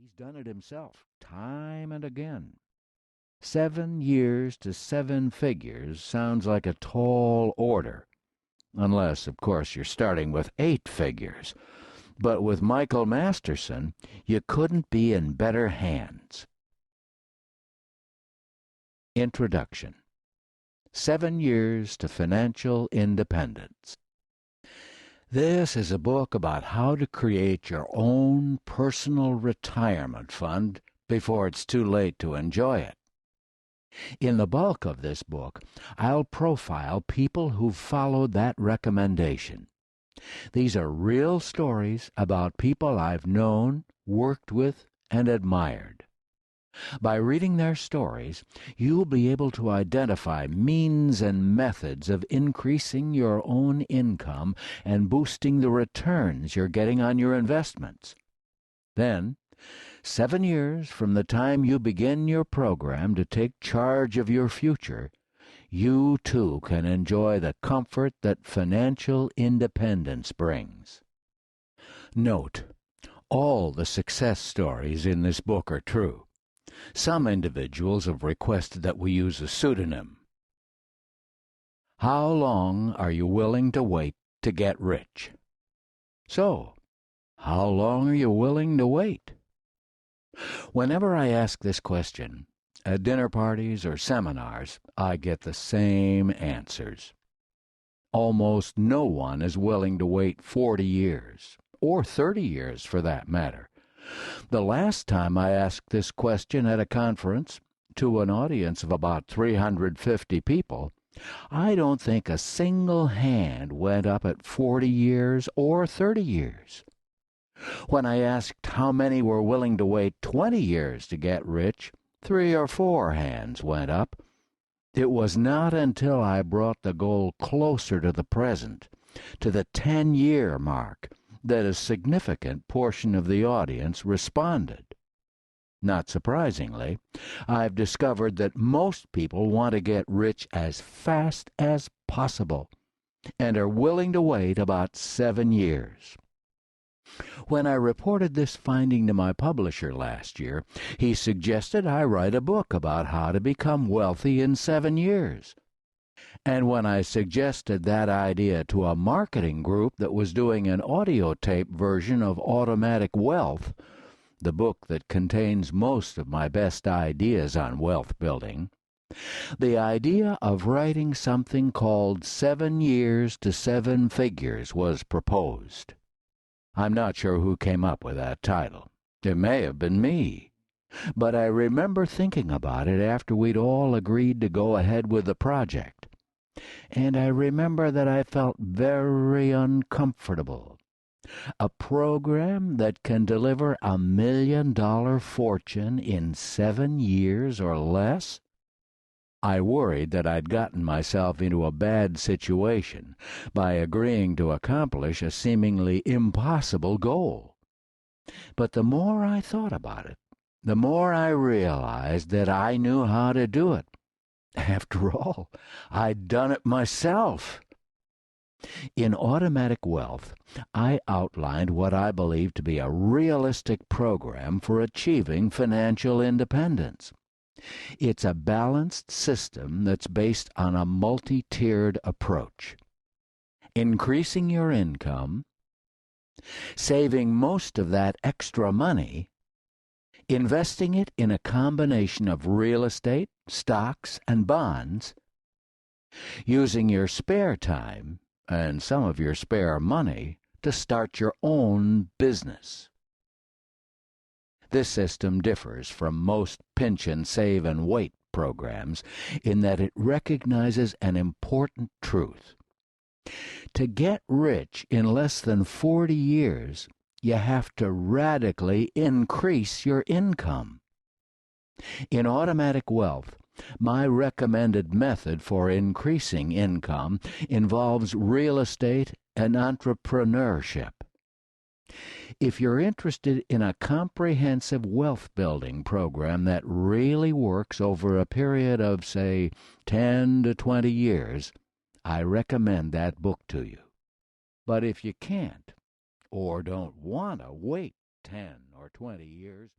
He's done it himself, time and again. 7 years to 7 figures sounds like a tall order, unless, of course, you're starting with 8 figures. But with Michael Masterson, you couldn't be in better hands. Introduction. 7 Years to Financial Independence. This is a book about how to create your own personal retirement fund before it's too late to enjoy it. In the bulk of this book, I'll profile people who've followed that recommendation. These are real stories about people I've known, worked with, and admired. By reading their stories, you'll be able to identify means and methods of increasing your own income and boosting the returns you're getting on your investments. Then, 7 years from the time you begin your program to take charge of your future, you too can enjoy the comfort that financial independence brings. Note, all the success stories in this book are true. Some individuals have requested that we use a pseudonym. How long are you willing to wait to get rich? So, how long are you willing to wait? Whenever I ask this question, at dinner parties or seminars, I get the same answers. Almost no one is willing to wait 40 years, or 30 years for that matter. The last time I asked this question at a conference, to an audience of about 350 people, I don't think a single hand went up at 40 years or 30 years. When I asked how many were willing to wait 20 years to get rich, 3 or 4 hands went up. It was not until I brought the goal closer to the present, to the 10-year mark, that a significant portion of the audience responded. Not surprisingly, I've discovered that most people want to get rich as fast as possible and are willing to wait about 7 years. When I reported this finding to my publisher last year, he suggested I write a book about how to become wealthy in 7 years. And when I suggested that idea to a marketing group that was doing an audio tape version of Automatic Wealth, the book that contains most of my best ideas on wealth building, the idea of writing something called 7 Years to 7 Figures was proposed. I'm not sure who came up with that title. It may have been me. But I remember thinking about it after we'd all agreed to go ahead with the project. And I remember that I felt very uncomfortable. A program that can deliver $1 million fortune in 7 years or less? I worried that I'd gotten myself into a bad situation by agreeing to accomplish a seemingly impossible goal. But the more I thought about it, the more I realized that I knew how to do it. After all, I'd done it myself. In Automatic Wealth, I outlined what I believe to be a realistic program for achieving financial independence. It's a balanced system that's based on a multi-tiered approach. Increasing your income, saving most of that extra money, investing it in a combination of real estate, stocks, and bonds, using your spare time and some of your spare money to start your own business. This system differs from most pinch and save and wait programs in that it recognizes an important truth. To get rich in less than 40 years, you have to radically increase your income. In Automatic Wealth, my recommended method for increasing income involves real estate and entrepreneurship. If you're interested in a comprehensive wealth building program that really works over a period of, say, 10 to 20 years, I recommend that book to you. But if you can't, or don't want to wait 10 or 20 years,